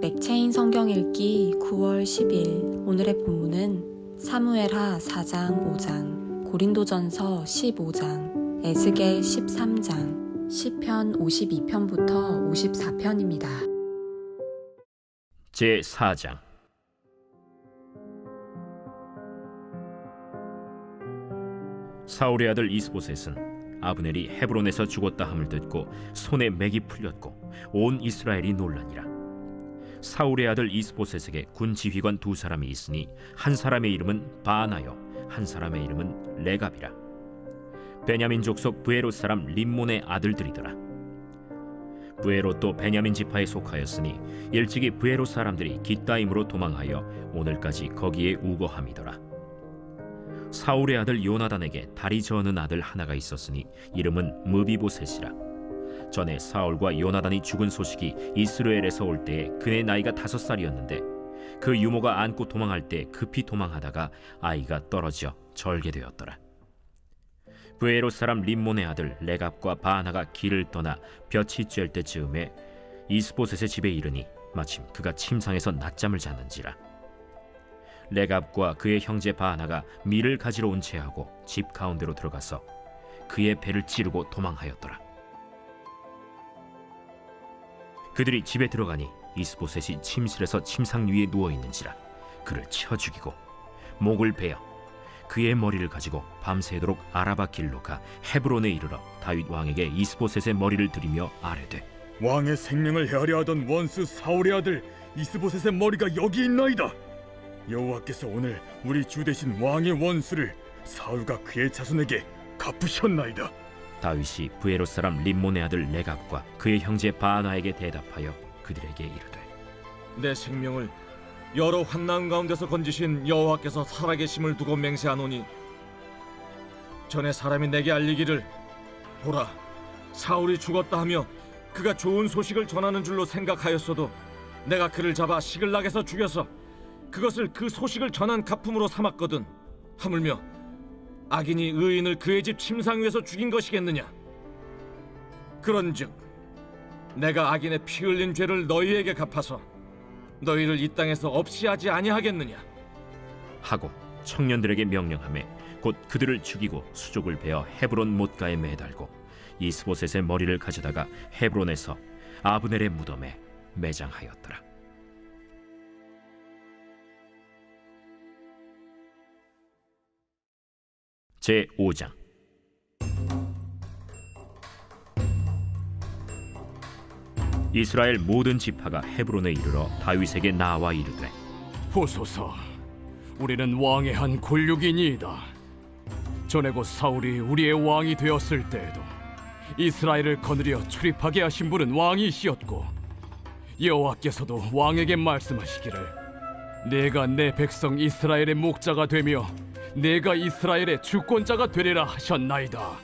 맥체인 성경 읽기 9월 10일. 오늘의 본문은 사무엘하 4장 5장, 고린도전서 15장, 에스겔 13장, 시편 52편부터 54편입니다. 제4장. 사울의 아들 이스보셋은 아브넬이 헤브론에서 죽었다 함을 듣고 손에 맥이 풀렸고 온 이스라엘이 놀라니라. 사울의 아들 이스보셋에게 군 지휘관 두 사람이 있으니 한 사람의 이름은 바나요, 한 사람의 이름은 레갑이라. 베냐민 족속 브에롯 사람 림몬의 아들들이더라. 브에롯도 베냐민 지파에 속하였으니 일찍이 브에롯 사람들이 깃다임으로 도망하여 오늘까지 거기에 우거함이더라. 사울의 아들 요나단에게 다리 저는 아들 하나가 있었으니 이름은 무비보셋이라. 전에 사울과 요나단이 죽은 소식이 이스라엘에서 올 때에 그의 나이가 5살이었는데 그 유모가 안고 도망할 때 급히 도망하다가 아이가 떨어져 절개되었더라. 브에롯 사람 림몬의 아들 레갑과 바나가 길을 떠나 볕이 쬐을 때쯤에 이스보셋의 집에 이르니 마침 그가 침상에서 낮잠을 자는지라. 레갑과 그의 형제 바나가 밀을 가지러 온 채하고 집 가운데로 들어가서 그의 배를 찌르고 도망하였더라. 그들이 집에 들어가니 이스보셋이 침실에서 침상 위에 누워 있는지라. 그를 쳐 죽이고 목을 베어 그의 머리를 가지고 밤새도록 아라바 길로 가 헤브론에 이르러 다윗 왕에게 이스보셋의 머리를 들이며 아뢰되, 왕의 생명을 헤아려 하던 원수 사울의 아들 이스보셋의 머리가 여기 있나이다. 여호와께서 오늘 우리 주 대신 왕의 원수를 사울과 그의 자손에게 갚으셨나이다. 다윗이 브에롯 사람 림몬의 아들 레갑과 그의 형제 바나에게 대답하여 그들에게 이르되, 내 생명을 여러 환난 가운데서 건지신 여호와께서 살아계심을 두고 맹세하노니 전에 사람이 내게 알리기를 보라, 사울이 죽었다 하며 그가 좋은 소식을 전하는 줄로 생각하였어도 내가 그를 잡아 시글락에서 죽여서 그것을 그 소식을 전한 가품으로 삼았거든. 하물며 악인이 의인을 그의 집 침상 위에서 죽인 것이겠느냐? 그런즉 내가 악인의 피 흘린 죄를 너희에게 갚아서 너희를 이 땅에서 없이 하지 아니하겠느냐? 하고 청년들에게 명령하매 곧 그들을 죽이고 수족을 베어 헤브론 못가에 매달고 이스보셋의 머리를 가져다가 헤브론에서 아브넬의 무덤에 매장하였더라. 제5장. 이스라엘 모든 지파가 헤브론에 이르러 다윗에게 나와 이르되, 보소서, 우리는 왕의 한 권력이니이다. 전에 곧 사울이 우리의 왕이 되었을 때에도 이스라엘을 거느려 출입하게 하신 분은 왕이시었고 여호와께서도 왕에게 말씀하시기를 내가 내 백성 이스라엘의 목자가 되며 내가 이스라엘의 주권자가 되리라 하셨나이다.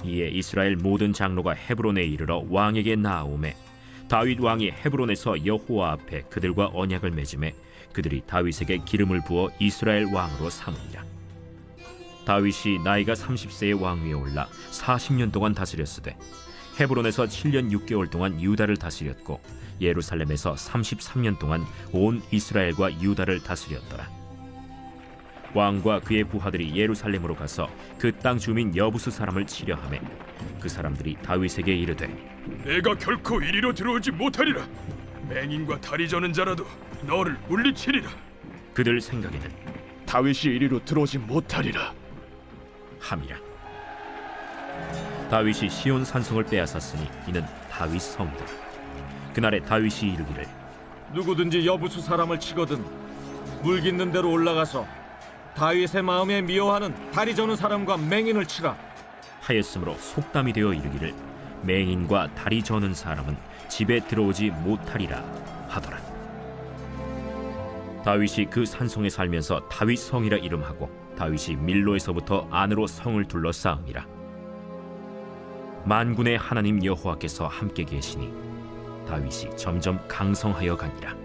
이에 이스라엘 모든 장로가 헤브론에 이르러 왕에게 나아오매 다윗 왕이 헤브론에서 여호와 앞에 그들과 언약을 맺음에 그들이 다윗에게 기름을 부어 이스라엘 왕으로 삼으니라. 다윗이 나이가 30세의 왕위에 올라 40년 동안 다스렸으되 헤브론에서 7년 6개월 동안 유다를 다스렸고 예루살렘에서 33년 동안 온 이스라엘과 유다를 다스렸더라. 왕과 그의 부하들이 예루살렘으로 가서 그 땅 주민 여부수 사람을 치려하매 그 사람들이 다윗에게 이르되, 내가 결코 이리로 들어오지 못하리라. 맹인과 다리 저는 자라도 너를 물리치리라. 그들 생각에는 다윗이 이리로 들어오지 못하리라 함이라. 다윗이 시온 산성을 빼앗았으니 이는 다윗 성이다. 그날에 다윗이 이르기를, 누구든지 여부수 사람을 치거든 물 깃는 대로 올라가서 다윗의 마음에 미워하는 다리 저는 사람과 맹인을 치라 하였으므로 속담이 되어 이르기를 맹인과 다리 저는 사람은 집에 들어오지 못하리라 하더라. 다윗이 그 산성에 살면서 다윗 성이라 이름하고 다윗이 밀로에서부터 안으로 성을 둘러싸음이라. 만군의 하나님 여호와께서 함께 계시니 다윗이 점점 강성하여 가니라.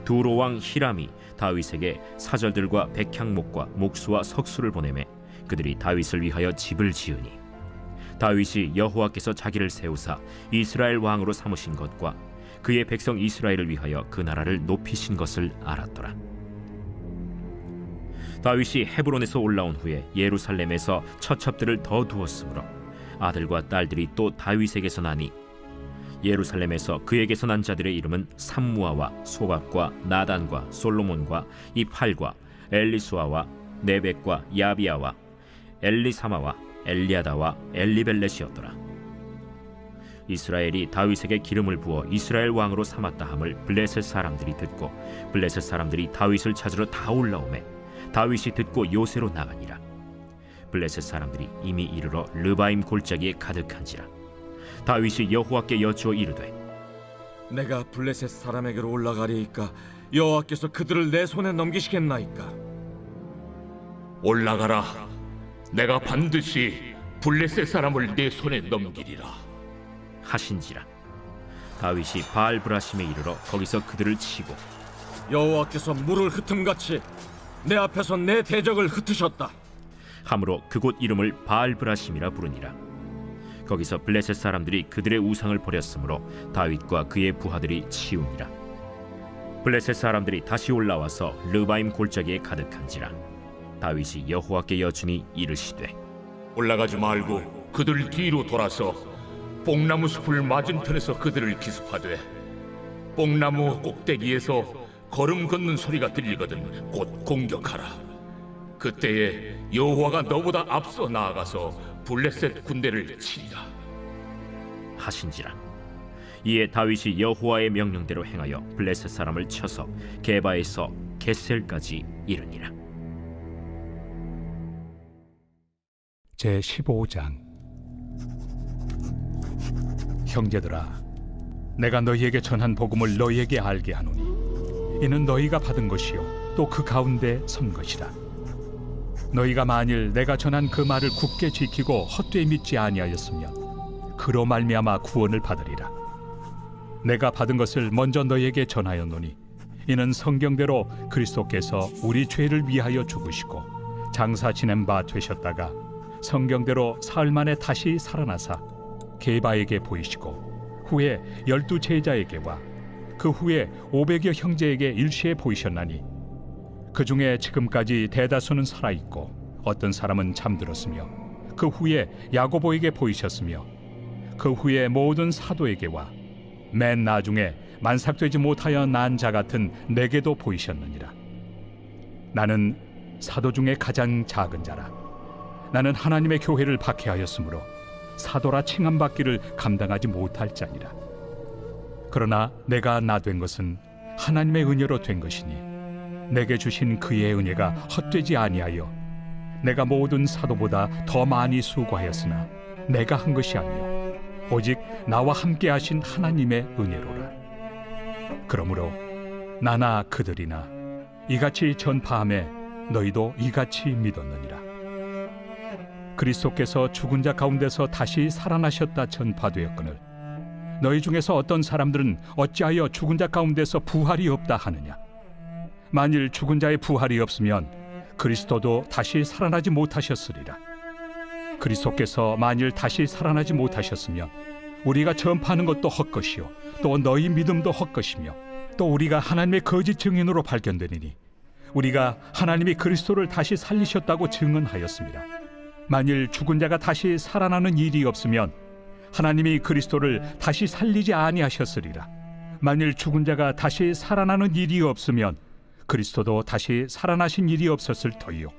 두로 왕 히람이 다윗에게 사절들과 백향목과 목수와 석수를 보내매 그들이 다윗을 위하여 집을 지으니 다윗이 여호와께서 자기를 세우사 이스라엘 왕으로 삼으신 것과 그의 백성 이스라엘을 위하여 그 나라를 높이신 것을 알았더라. 다윗이 헤브론에서 올라온 후에 예루살렘에서 처첩들을 더 두었으므로 아들과 딸들이 또 다윗에게서 나니 예루살렘에서 그에게서 난 자들의 이름은 삼무아와 소갑과 나단과 솔로몬과 이팔과 엘리수아와 네벡과 야비아와 엘리사마와 엘리아다와 엘리벨렛이었더라. 이스라엘이 다윗에게 기름을 부어 이스라엘 왕으로 삼았다 함을 블레셋 사람들이 듣고 블레셋 사람들이 다윗을 찾으러 다 올라오매 다윗이 듣고 요새로 나가니라. 블레셋 사람들이 이미 이르러 르바임 골짜기에 가득한지라. 다윗이 여호와께 여쭈어 이르되 내가 블레셋 사람에게로 올라가리이까 여호와께서 그들을 내 손에 넘기시겠나이까? 올라가라. 내가 반드시 블레셋 사람을 내 손에 넘기리라. 하신지라. 다윗이 바알브라심에 이르러 거기서 그들을 치고 여호와께서 물을 흩음같이 내 앞에서 내 대적을 흩으셨다. 함으로 그곳 이름을 바알브라심이라 부르니라. 거기서 블레셋 사람들이 그들의 우상을 버렸으므로 다윗과 그의 부하들이 치우니라. 블레셋 사람들이 다시 올라와서 르바임 골짜기에 가득한지라. 다윗이 여호와께 여쭈니 이르시되 올라가지 말고 그들 뒤로 돌아서 뽕나무 숲을 맞은편에서 그들을 기습하되 뽕나무 꼭대기에서 걸음 걷는 소리가 들리거든 곧 공격하라. 그때에 여호와가 너보다 앞서 나아가서 블레셋 군대를 치리라. 하신지라. 이에 다윗이 여호와의 명령대로 행하여 블레셋 사람을 쳐서 게바에서 겟셀까지 이르니라. 제15장. 형제들아, 내가 너희에게 전한 복음을 너희에게 알게 하노니 이는 너희가 받은 것이요 또 그 가운데 선 것이라. 너희가 만일 내가 전한 그 말을 굳게 지키고 헛되이 믿지 아니하였으면 그로 말미암아 구원을 받으리라. 내가 받은 것을 먼저 너희에게 전하였노니 이는 성경대로 그리스도께서 우리 죄를 위하여 죽으시고 장사 지낸 바 되셨다가 성경대로 사흘 만에 다시 살아나사 게바에게 보이시고 후에 12 제자에게와 그 후에 500여 형제에게 일시에 보이셨나니 그 중에 지금까지 대다수는 살아있고 어떤 사람은 잠들었으며 그 후에 야고보에게 보이셨으며 그 후에 모든 사도에게와 맨 나중에 만삭되지 못하여 난 자 같은 내게도 보이셨느니라. 나는 사도 중에 가장 작은 자라. 나는 하나님의 교회를 박해하였으므로 사도라 칭함받기를 감당하지 못할 자니라. 그러나 내가 나 된 것은 하나님의 은혜로 된 것이니 내게 주신 그의 은혜가 헛되지 아니하여 내가 모든 사도보다 더 많이 수고하였으나 내가 한 것이 아니요 오직 나와 함께 하신 하나님의 은혜로라. 그러므로 나나 그들이나 이같이 전파함에 너희도 이같이 믿었느니라. 그리스도께서 죽은 자 가운데서 다시 살아나셨다 전파되었거늘 너희 중에서 어떤 사람들은 어찌하여 죽은 자 가운데서 부활이 없다 하느냐. 만일 죽은 자의 부활이 없으면 그리스도도 다시 살아나지 못하셨으리라. 그리스도께서 만일 다시 살아나지 못하셨으면 우리가 전파하는 것도 헛것이요 또 너희 믿음도 헛것이며 또 우리가 하나님의 거짓 증인으로 발견되리니 우리가 하나님이 그리스도를 다시 살리셨다고 증언하였습니다. 만일 죽은 자가 다시 살아나는 일이 없으면 하나님이 그리스도를 다시 살리지 아니하셨으리라. 만일 죽은 자가 다시 살아나는 일이 없으면 그리스도도 다시 살아나신 일이 없었을 터이요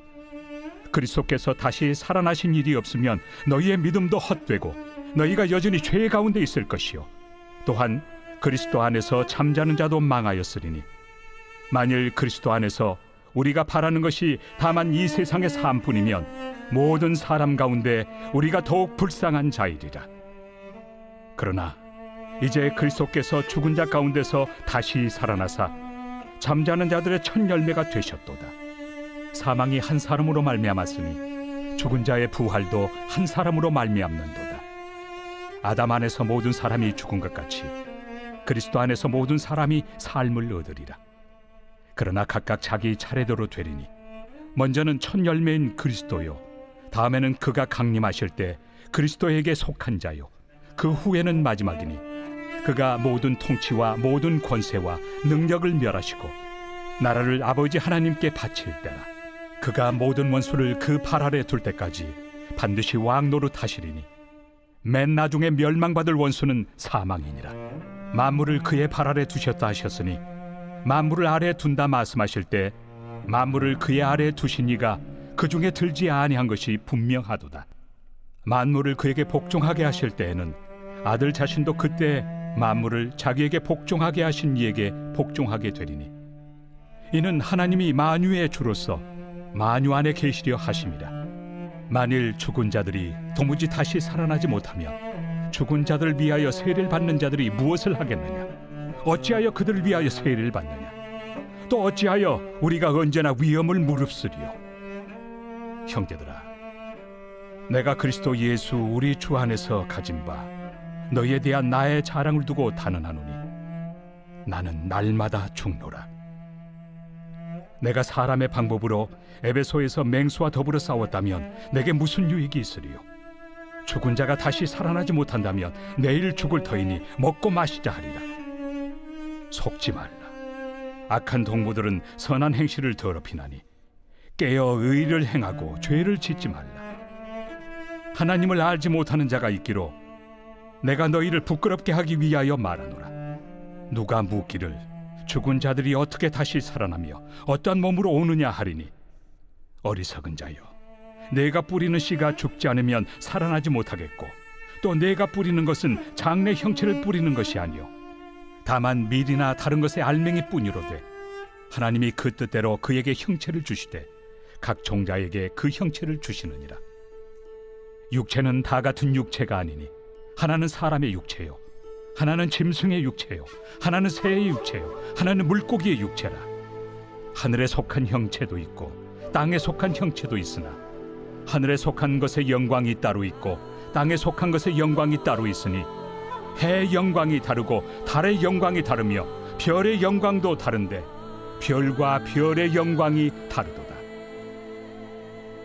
그리스도께서 다시 살아나신 일이 없으면 너희의 믿음도 헛되고 너희가 여전히 죄 가운데 있을 것이요 또한 그리스도 안에서 잠자는 자도 망하였으리니 만일 그리스도 안에서 우리가 바라는 것이 다만 이 세상의 삶뿐이면 모든 사람 가운데 우리가 더욱 불쌍한 자이리라. 그러나 이제 그리스도께서 죽은 자 가운데서 다시 살아나사 잠자는 자들의 첫 열매가 되셨도다. 사망이 한 사람으로 말미암았으니 죽은 자의 부활도 한 사람으로 말미암는도다. 아담 안에서 모든 사람이 죽은 것 같이 그리스도 안에서 모든 사람이 삶을 얻으리라. 그러나 각각 자기 차례대로 되리니 먼저는 첫 열매인 그리스도요 다음에는 그가 강림하실 때 그리스도에게 속한 자요 그 후에는 마지막이니 그가 모든 통치와 모든 권세와 능력을 멸하시고 나라를 아버지 하나님께 바칠 때라. 그가 모든 원수를 그 발 아래 둘 때까지 반드시 왕 노릇하시리니 맨 나중에 멸망받을 원수는 사망이니라. 만물을 그의 발 아래 두셨다 하셨으니 만물을 아래 둔다 말씀하실 때 만물을 그의 아래 두신 이가 그 중에 들지 아니한 것이 분명하도다. 만물을 그에게 복종하게 하실 때에는 아들 자신도 그때 만물을 자기에게 복종하게 하신 이에게 복종하게 되리니 이는 하나님이 만유의 주로서 만유 안에 계시려 하심이라. 만일 죽은 자들이 도무지 다시 살아나지 못하면 죽은 자들을 위하여 세례를 받는 자들이 무엇을 하겠느냐? 어찌하여 그들을 위하여 세례를 받느냐? 또 어찌하여 우리가 언제나 위험을 무릅쓰리요? 형제들아, 내가 그리스도 예수 우리 주 안에서 가진 바 너희에 대한 나의 자랑을 두고 단언하노니 나는 날마다 죽노라. 내가 사람의 방법으로 에베소에서 맹수와 더불어 싸웠다면 내게 무슨 유익이 있으리요? 죽은 자가 다시 살아나지 못한다면 내일 죽을 터이니 먹고 마시자 하리라. 속지 말라. 악한 동무들은 선한 행실을 더럽히나니 깨어 의를 행하고 죄를 짓지 말라. 하나님을 알지 못하는 자가 있기로 내가 너희를 부끄럽게 하기 위하여 말하노라. 누가 묻기를 죽은 자들이 어떻게 다시 살아나며 어떠한 몸으로 오느냐 하리니 어리석은 자여, 내가 뿌리는 씨가 죽지 않으면 살아나지 못하겠고 또 내가 뿌리는 것은 장래 형체를 뿌리는 것이 아니요 다만 밀이나 다른 것의 알맹이 뿐이로되 하나님이 그 뜻대로 그에게 형체를 주시되 각 종자에게 그 형체를 주시느니라. 육체는 다 같은 육체가 아니니 하나는 사람의 육체요 하나는 짐승의 육체요 하나는 새의 육체요 하나는 물고기의 육체라. 하늘에 속한 형체도 있고 땅에 속한 형체도 있으나 하늘에 속한 것의 영광이 따로 있고 땅에 속한 것의 영광이 따로 있으니 해의 영광이 다르고 달의 영광이 다르며 별의 영광도 다른데 별과 별의 영광이 다르도다.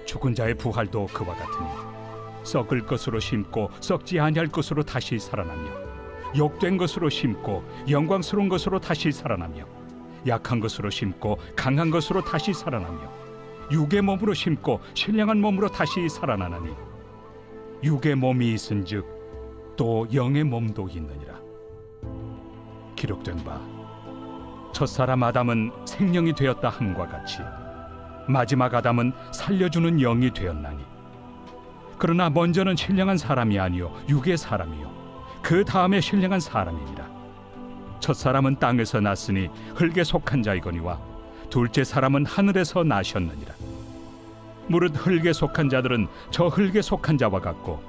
죽은 자의 부활도 그와 같으니 썩을 것으로 심고 썩지 아니할 것으로 다시 살아나며 욕된 것으로 심고 영광스러운 것으로 다시 살아나며 약한 것으로 심고 강한 것으로 다시 살아나며 육의 몸으로 심고 신령한 몸으로 다시 살아나나니 육의 몸이 있은즉 또 영의 몸도 있느니라. 기록된 바 첫사람 아담은 생명이 되었다 함과 같이 마지막 아담은 살려주는 영이 되었나니 그러나 먼저는 신령한 사람이 아니요 육의 사람이요 그 다음에 신령한 사람이니라. 첫사람은 땅에서 났으니 흙에 속한 자이거니와 둘째 사람은 하늘에서 나셨느니라. 무릇 흙에 속한 자들은 저 흙에 속한 자와 같고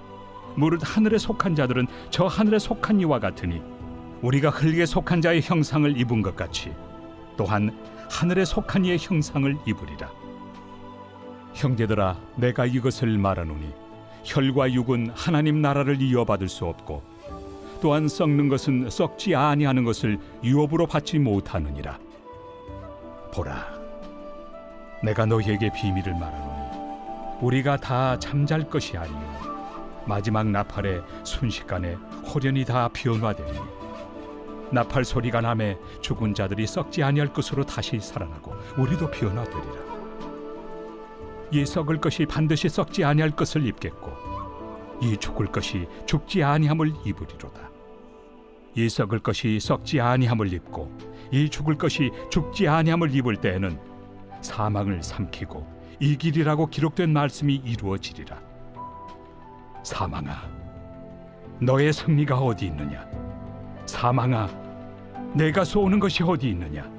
무릇 하늘에 속한 자들은 저 하늘에 속한 이와 같으니 우리가 흙에 속한 자의 형상을 입은 것 같이 또한 하늘에 속한 이의 형상을 입으리라. 형제들아, 내가 이것을 말하노니 혈과 육은 하나님 나라를 이어받을 수 없고 또한 썩는 것은 썩지 아니하는 것을 유업으로 받지 못하느니라. 보라, 내가 너희에게 비밀을 말하노니 우리가 다 잠잘 것이 아니요 마지막 나팔에 순식간에 호련히 다 변화되니 나팔 소리가 나매 죽은 자들이 썩지 아니할 것으로 다시 살아나고 우리도 변화되리라. 이 썩을 것이 반드시 썩지 아니할 것을 입겠고 이 죽을 것이 죽지 아니함을 입으리로다. 이 썩을 것이 썩지 아니함을 입고 이 죽을 것이 죽지 아니함을 입을 때에는 사망을 삼키고 이기리라고 기록된 말씀이 이루어지리라. 사망아, 너의 승리가 어디 있느냐? 사망아, 내가 쏘는 것이 어디 있느냐?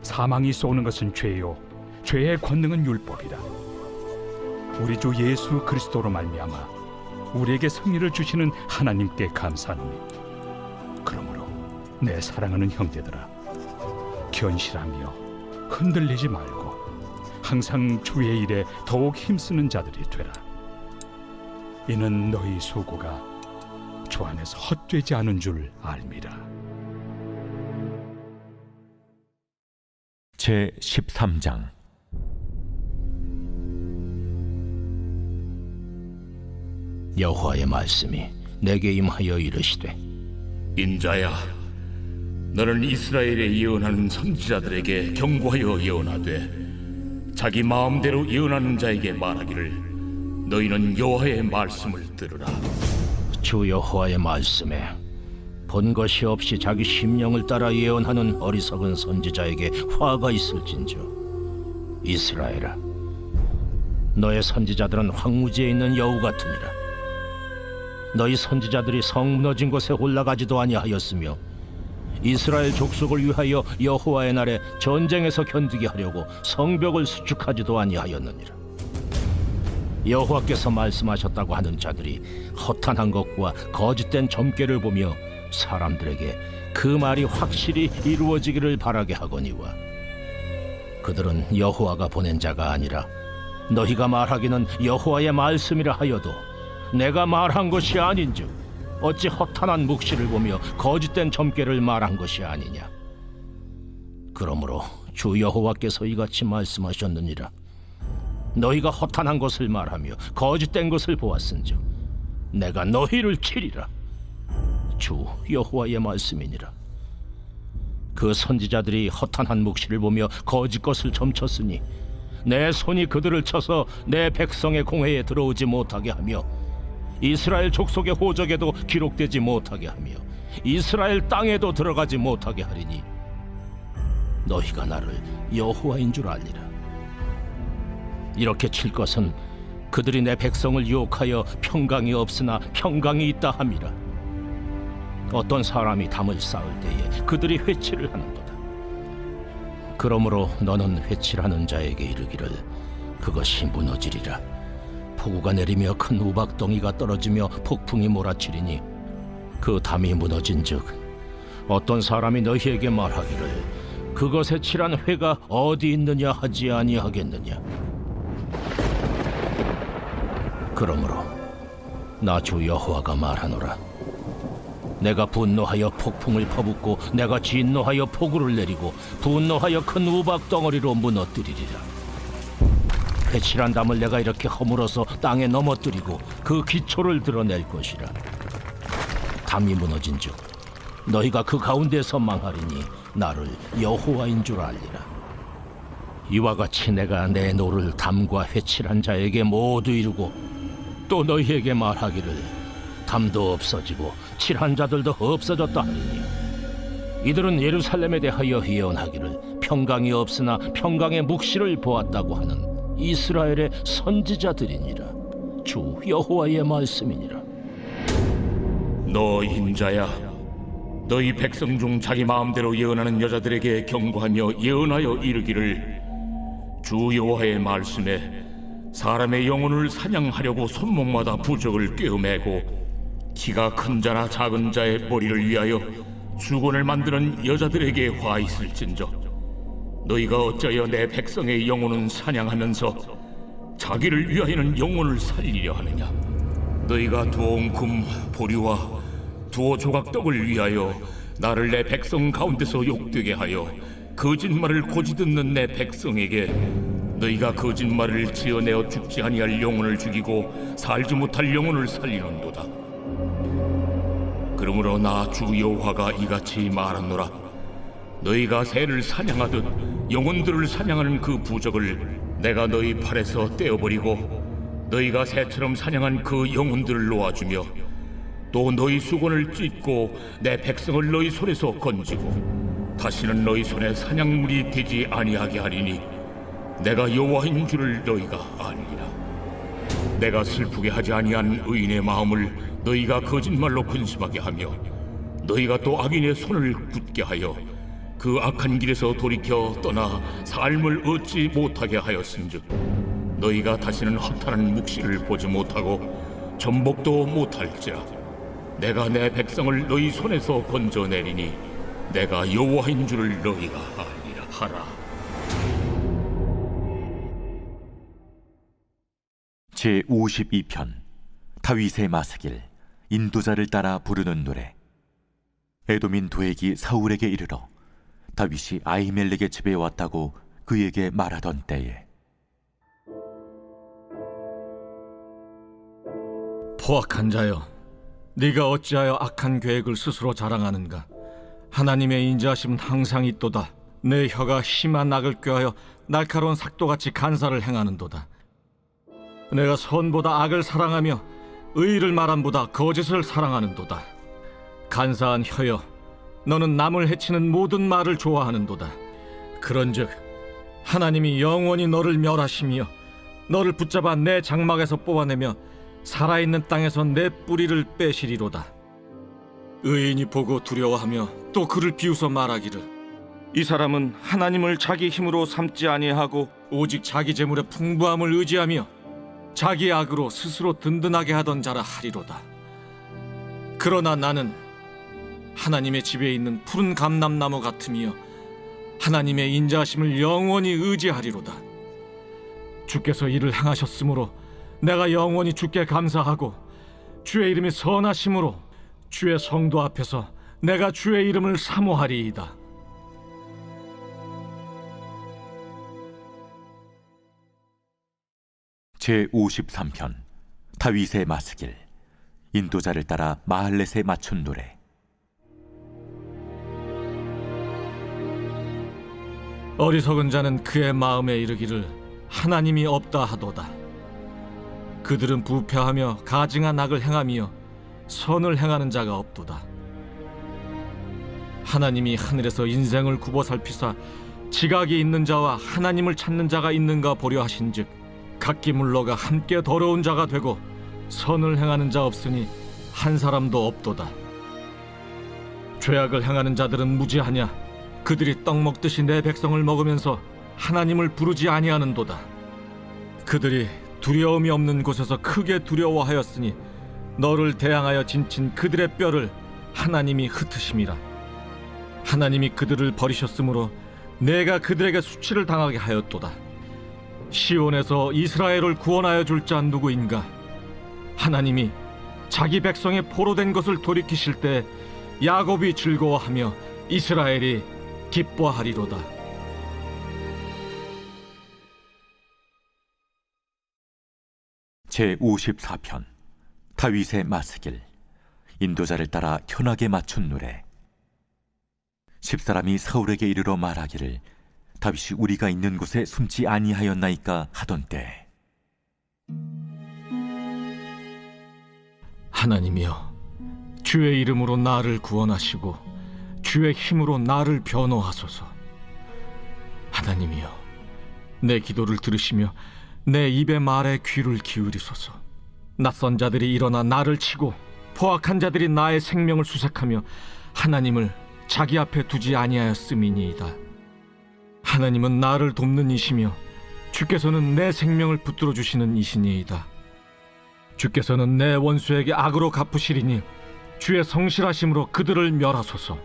사망이 쏘는 것은 죄요 죄의 권능은 율법이라. 우리 주 예수 그리스도로 말미암아 우리에게 승리를 주시는 하나님께 감사하노니 그러므로 내 사랑하는 형제들아, 견실하며 흔들리지 말고 항상 주의 일에 더욱 힘쓰는 자들이 되라. 이는 너희 수고가 주 안에서 헛되지 않은 줄 알미라. 제 13장. 여호와의 말씀이 내게 임하여 이르시되 인자야, 너는 이스라엘에 예언하는 선지자들에게 경고하여 예언하되 자기 마음대로 예언하는 자에게 말하기를 너희는 여호와의 말씀을 들으라. 주 여호와의 말씀에 본 것이 없이 자기 심령을 따라 예언하는 어리석은 선지자에게 화가 있을진저. 이스라엘아, 너의 선지자들은 황무지에 있는 여우 같으니라. 너희 선지자들이 성 무너진 곳에 올라가지도 아니하였으며 이스라엘 족속을 위하여 여호와의 날에 전쟁에서 견디게 하려고 성벽을 수축하지도 아니하였느니라. 여호와께서 말씀하셨다고 하는 자들이 허탄한 것과 거짓된 점괘를 보며 사람들에게 그 말이 확실히 이루어지기를 바라게 하거니와 그들은 여호와가 보낸 자가 아니라 너희가 말하기는 여호와의 말씀이라 하여도 내가 말한 것이 아닌즉 어찌 허탄한 묵시를 보며 거짓된 점괘를 말한 것이 아니냐. 그러므로 주 여호와께서 이같이 말씀하셨느니라. 너희가 허탄한 것을 말하며 거짓된 것을 보았은즉 내가 너희를 치리라. 주 여호와의 말씀이니라. 그 선지자들이 허탄한 묵시를 보며 거짓 것을 점쳤으니 내 손이 그들을 쳐서 내 백성의 공회에 들어오지 못하게 하며 이스라엘 족속의 호적에도 기록되지 못하게 하며 이스라엘 땅에도 들어가지 못하게 하리니 너희가 나를 여호와인 줄 알리라. 이렇게 칠 것은 그들이 내 백성을 유혹하여 평강이 없으나 평강이 있다 함이라. 어떤 사람이 담을 쌓을 때에 그들이 회치를 하는도다. 그러므로 너는 회칠하는 자에게 이르기를 그것이 무너지리라. 폭우가 내리며 큰 우박덩이가 떨어지며 폭풍이 몰아치리니 그 담이 무너진즉 어떤 사람이 너희에게 말하기를 그것에 칠한 회가 어디 있느냐 하지 아니하겠느냐. 그러므로 나 주 여호와가 말하노라. 내가 분노하여 폭풍을 퍼붓고 내가 진노하여 폭우를 내리고 분노하여 큰 우박 덩어리로 무너뜨리리라. 회칠한 담을 내가 이렇게 허물어서 땅에 넘어뜨리고 그 기초를 드러낼 것이라. 담이 무너진즉 너희가 그 가운데서 망하리니 나를 여호와인 줄 알리라. 이와 같이 내가 내 노를 담과 회칠한 자에게 모두 이루고 또 너희에게 말하기를 담도 없어지고 칠한 자들도 없어졌다 하리니 이들은 예루살렘에 대하여 예언하기를 평강이 없으나 평강의 묵시를 보았다고 하는 이스라엘의 선지자들이니라. 주 여호와의 말씀이니라. 너 인자야, 너희 백성 중 자기 마음대로 예언하는 여자들에게 경고하며 예언하여 이르기를 주 여호와의 말씀에 사람의 영혼을 사냥하려고 손목마다 부적을 꿰어매고 키가 큰 자나 작은 자의 머리를 위하여 수건을 만드는 여자들에게 화 있을진저 너희가 어찌하여 내 백성의 영혼은 사냥하면서 자기를 위하여는 영혼을 살리려 하느냐. 너희가 두어온 금, 보리와 두어 조각 떡을 위하여 나를 내 백성 가운데서 욕되게 하여 거짓말을 고지 듣는 내 백성에게 너희가 거짓말을 지어내어 죽지 아니할 영혼을 죽이고 살지 못할 영혼을 살리는도다. 그러므로 나 주 여호와가 이같이 말하노라. 너희가 새를 사냥하듯 영혼들을 사냥하는 그 부적을 내가 너희 팔에서 떼어버리고 너희가 새처럼 사냥한 그 영혼들을 놓아주며 또 너희 수건을 찢고 내 백성을 너희 손에서 건지고 다시는 너희 손에 사냥물이 되지 아니하게 하리니 내가 여호와인 줄을 너희가 아니라. 내가 슬프게 하지 아니한 의인의 마음을 너희가 거짓말로 근심하게 하며 너희가 또 악인의 손을 굳게 하여 그 악한 길에서 돌이켜 떠나 삶을 얻지 못하게 하였은즉 너희가 다시는 허탄한 묵시를 보지 못하고 전복도 못할지라. 내가 내 백성을 너희 손에서 건져내리니 내가 여호와인 줄을 너희가 아니라 하라. 제52편 다윗의 마스길 인도자를 따라 부르는 노래. 에돔인 도액이 사울에게 이르러 다윗이 아히멜렉의 집에 왔다고 그에게 말하던 때에 포악한 자여, 네가 어찌하여 악한 계획을 스스로 자랑하는가? 하나님의 인자하심은 항상 있도다. 내 혀가 심한 악을 꾀하여 날카로운 삭도같이 간사를 행하는도다. 내가 선보다 악을 사랑하며 의를 말함보다 거짓을 사랑하는도다. 간사한 혀여, 너는 남을 해치는 모든 말을 좋아하는도다. 그런즉 하나님이 영원히 너를 멸하시며 너를 붙잡아 내 장막에서 뽑아내며 살아있는 땅에서 내 뿌리를 빼시리로다. 의인이 보고 두려워하며 또 그를 비웃어 말하기를, 이 사람은 하나님을 자기 힘으로 삼지 아니하고 오직 자기 재물의 풍부함을 의지하며 자기 악으로 스스로 든든하게 하던 자라 하리로다. 그러나 나는 하나님의 집에 있는 푸른 감람나무 같으며 하나님의 인자하심을 영원히 의지하리로다. 주께서 이를 행하셨으므로 내가 영원히 주께 감사하고 주의 이름이 선하심으로 주의 성도 앞에서 내가 주의 이름을 사모하리이다. 제53편 다윗의 마스길. 인도자를 따라 마할렛에 맞춘 노래. 어리석은 자는 그의 마음에 이르기를 하나님이 없다 하도다. 그들은 부패하며 가증한 악을 행하며 선을 행하는 자가 없도다. 하나님이 하늘에서 인생을 굽어 살피사 지각이 있는 자와 하나님을 찾는 자가 있는가 보려 하신즉 각기 물러가 함께 더러운 자가 되고 선을 행하는 자 없으니 한 사람도 없도다. 죄악을 행하는 자들은 무지하냐? 그들이 떡 먹듯이 내 백성을 먹으면서 하나님을 부르지 아니하는도다. 그들이 두려움이 없는 곳에서 크게 두려워하였으니 너를 대항하여 진친 그들의 뼈를 하나님이 흩으심이라. 하나님이 그들을 버리셨으므로 내가 그들에게 수치를 당하게 하였도다. 시온에서 이스라엘을 구원하여 줄 자 누구인가? 하나님이 자기 백성의 포로된 것을 돌이키실 때 야곱이 즐거워하며 이스라엘이 기뻐하리로다. 제54편 다윗의 마스길. 인도자를 따라 현악에 맞춘 노래. 십사람이 사울에게 이르러 말하기를 다윗이 우리가 있는 곳에 숨지 아니하였나이까 하던 때, 하나님이여, 주의 이름으로 나를 구원하시고 주의 힘으로 나를 변호하소서. 하나님이여, 내 기도를 들으시며 내 입의 말에 귀를 기울이소서. 낯선 자들이 일어나 나를 치고 포악한 자들이 나의 생명을 수색하며 하나님을 자기 앞에 두지 아니하였음이니이다. 하나님은 나를 돕는 이시며 주께서는 내 생명을 붙들어 주시는 이시니이다. 주께서는 내 원수에게 악으로 갚으시리니 주의 성실하심으로 그들을 멸하소서.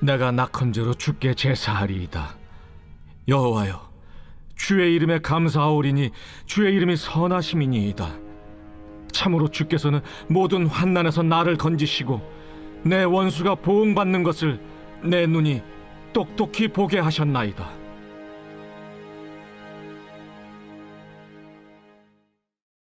내가 낙헌제로 주께 제사하리이다. 여호와여, 주의 이름에 감사하오리니 주의 이름이 선하심이니이다. 참으로 주께서는 모든 환난에서 나를 건지시고 내 원수가 보응받는 것을 내 눈이 똑똑히 보게 하셨나이다.